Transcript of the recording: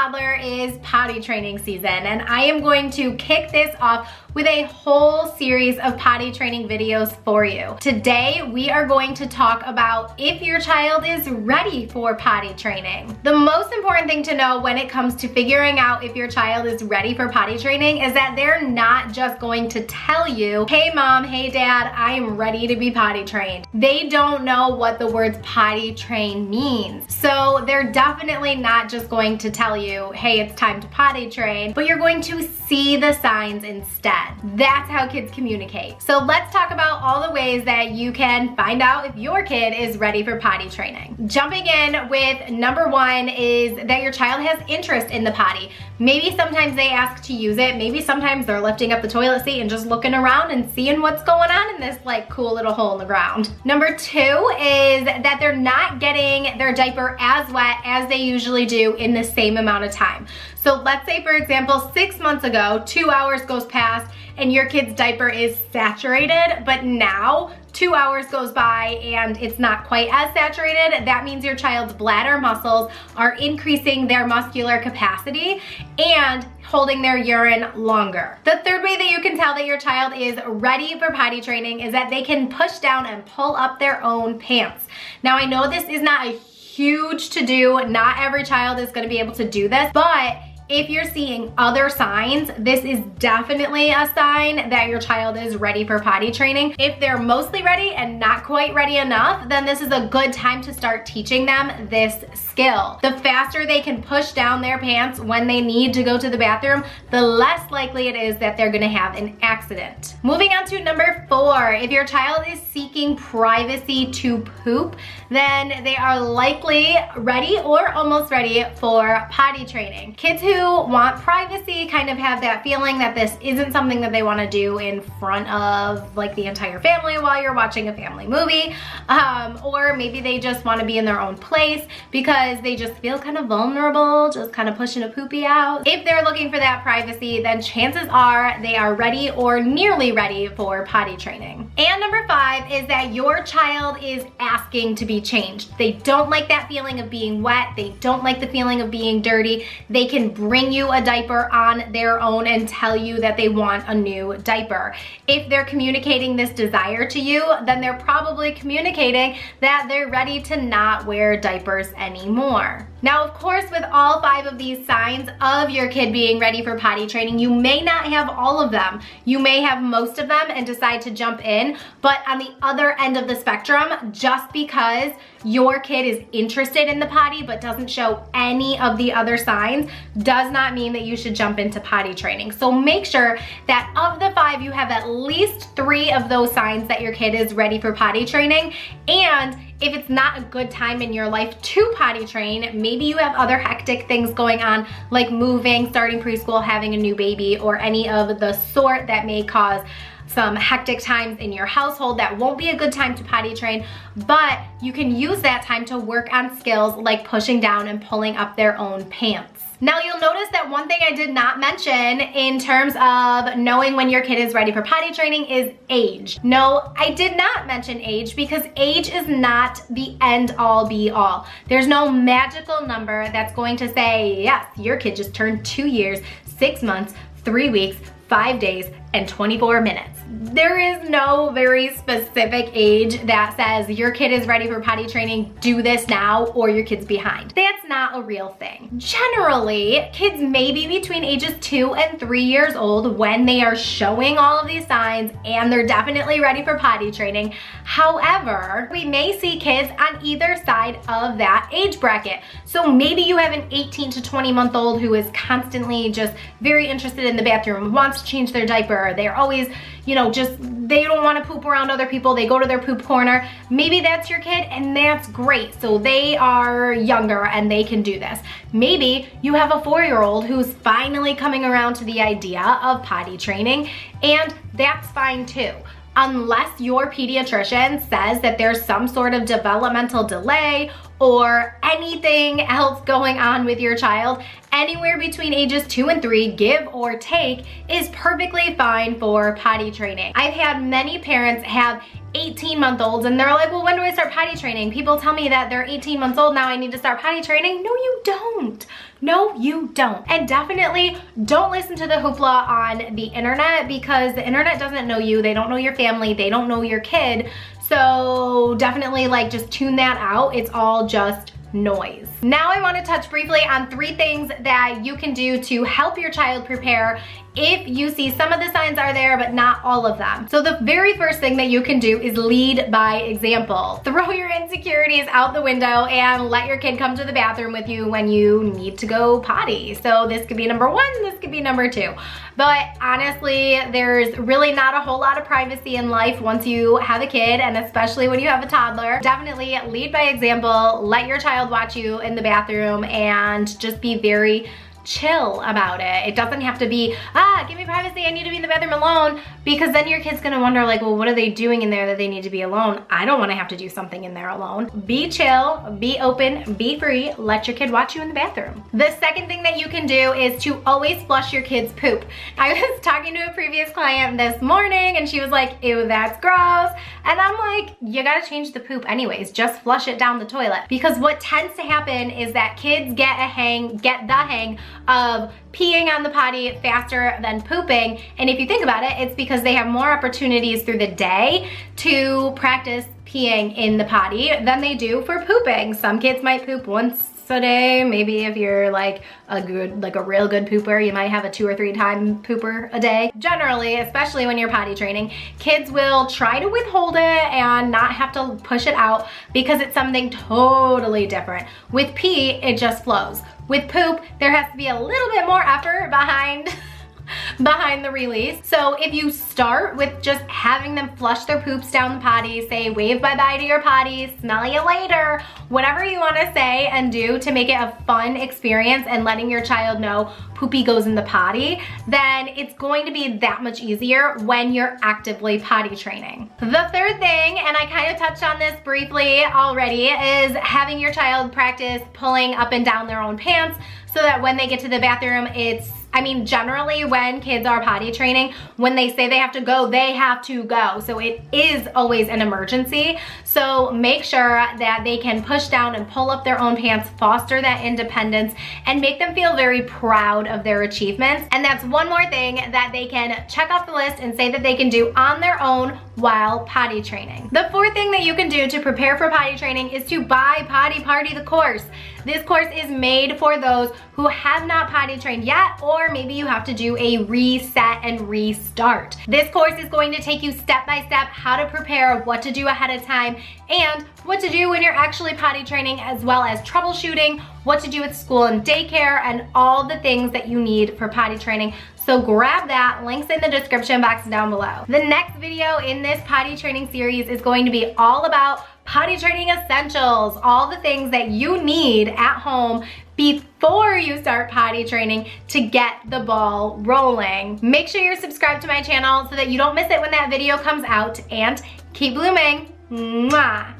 toddler is potty training season, and I am going to kick this off with a whole series of potty training videos for you. Today, we are going to talk about if your child is ready for potty training. The most important thing to know when it comes to figuring out if your child is ready for potty training is that they're not just going to tell you, hey mom, hey dad, I am ready to be potty trained. They don't know what the words potty train means. So they're definitely not just going to tell you, hey, it's time to potty train, but you're going to see the signs instead. That's how kids communicate. So let's talk about all the ways that you can find out if your kid is ready for potty training. Jumping in with number one is that your child has interest in the potty. Maybe sometimes they ask to use it. Maybe sometimes they're lifting up the toilet seat and just looking around and seeing what's going on in this like cool little hole in the ground. Number two is that they're not getting their diaper as wet as they usually do in the same amount of time. So let's say, for example, 6 months ago, 2 hours goes past and your kid's diaper is saturated, but now 2 hours goes by and it's not quite as saturated. That means your child's bladder muscles are increasing their muscular capacity and holding their urine longer. The third way that you can tell that your child is ready for potty training is that they can push down and pull up their own pants. Now, I know this is not a huge to do. Not every child is going to be able to do this, but if you're seeing other signs, this is definitely a sign that your child is ready for potty training. If they're mostly ready and not quite ready enough, then this is a good time to start teaching them this skill. The faster they can push down their pants when they need to go to the bathroom, the less likely it is that they're gonna have an accident. Moving on to number four, if your child is seeking privacy to poop, then they are likely ready or almost ready for potty training. Kids who want privacy kind of have that feeling that this isn't something that they want to do in front of like the entire family while you're watching a family movie, or maybe they just want to be in their own place because they just feel kind of vulnerable, just kind of pushing a poopy out. If they're looking for that privacy, then chances are they are ready or nearly ready for potty training. And number five is that your child is asking to be changed. They don't like that feeling of being wet. They don't like the feeling of being dirty. They can bring you a diaper on their own and tell you that they want a new diaper. If they're communicating this desire to you, then they're probably communicating that they're ready to not wear diapers anymore. Now, of course, with all five of these signs of your kid being ready for potty training, you may not have all of them. You may have most of them and decide to jump in, but on the other end of the spectrum, just because your kid is interested in the potty but doesn't show any of the other signs does not mean that you should jump into potty training. So make sure that of the five, you have at least 3 of those signs that your kid is ready for potty training. And if it's not a good time in your life to potty train, maybe you have other hectic things going on like moving, starting preschool, having a new baby, or any of the sort that may cause some hectic times in your household, that won't be a good time to potty train, but you can use that time to work on skills like pushing down and pulling up their own pants. Now, you'll notice that one thing I did not mention in terms of knowing when your kid is ready for potty training is age. No, I did not mention age because age is not the end all be all. There's no magical number that's going to say, yes, your kid just turned 2 years, 6 months, 3 weeks, 5 days, and 24 minutes. There is no very specific age that says your kid is ready for potty training, do this now, or your kid's behind. That's not a real thing. Generally, kids may be between ages 2 and 3 years old when they are showing all of these signs, and they're definitely ready for potty training. However, we may see kids on either side of that age bracket. So maybe you have an 18 to 20 month old who is constantly just very interested in the bathroom, wants to change their diaper. They're always, they don't want to poop around other people. They go to their poop corner. Maybe that's your kid, and that's great. So they are younger and they can do this. Maybe you have a 4-year-old who's finally coming around to the idea of potty training, and that's fine too. Unless your pediatrician says that there's some sort of developmental delay or anything else going on with your child, anywhere between ages 2 and 3, give or take, is perfectly fine for potty training. I've had many parents have 18-month-olds and they're like, well, when do I start potty training? People tell me that they're 18 months old now, I need to start potty training. No, you don't. No, you don't. And definitely don't listen to the hoopla on the internet, because the internet doesn't know you. They don't know your family. They don't know your kid. So definitely like just tune that out. It's all just noise. Now I want to touch briefly on 3 things that you can do to help your child prepare if you see some of the signs are there, but not all of them. So the very first thing that you can do is lead by example. Throw your insecurities out the window and let your kid come to the bathroom with you when you need to go potty. So this could be number 1, this could be number 2. But honestly, there's really not a whole lot of privacy in life once you have a kid, and especially when you have a toddler. Definitely lead by example, let your child watch you in the bathroom, and just be very chill about it. It doesn't have to be, give me privacy, I need to be in the bathroom alone, because then your kid's gonna wonder like, well, what are they doing in there that they need to be alone? I don't wanna have to do something in there alone. Be chill, be open, be free, let your kid watch you in the bathroom. The second thing that you can do is to always flush your kid's poop. I was talking to a previous client this morning and she was like, ew, that's gross. And I'm like, you gotta change the poop anyways, just flush it down the toilet. Because what tends to happen is that kids get the hang of peeing on the potty faster than pooping. And if you think about it, it's because they have more opportunities through the day to practice peeing in the potty than they do for pooping. Some kids might poop once a day. Maybe if you're like a real good pooper, you might have a 2 or 3 time pooper a day. Generally, especially when you're potty training, kids will try to withhold it and not have to push it out because it's something totally different. With pee, it just flows. With poop, there has to be a little bit more effort behind the release. So if you start with just having them flush their poops down the potty, say wave bye-bye to your potty, smell you later, whatever you want to say and do to make it a fun experience and letting your child know poopy goes in the potty, then it's going to be that much easier when you're actively potty training. The third thing, and I kind of touched on this briefly already, is having your child practice pulling up and down their own pants so that when they get to the bathroom, generally when kids are potty training, when they say they have to go, they have to go. So it is always an emergency. So make sure that they can push down and pull up their own pants, foster that independence, and make them feel very proud of their achievements. And that's one more thing that they can check off the list and say that they can do on their own while potty training. The fourth thing that you can do to prepare for potty training is to buy Potty Party the course. This course is made for those who have not potty trained yet, or maybe you have to do a reset and restart. This course is going to take you step by step how to prepare, what to do ahead of time, and what to do when you're actually potty training, as well as troubleshooting, what to do with school and daycare, and all the things that you need for potty training. So grab that, links in the description box down below. The next video in this potty training series is going to be all about potty training essentials, all the things that you need at home before you start potty training to get the ball rolling. Make sure you're subscribed to my channel so that you don't miss it when that video comes out, and keep blooming. Mwah.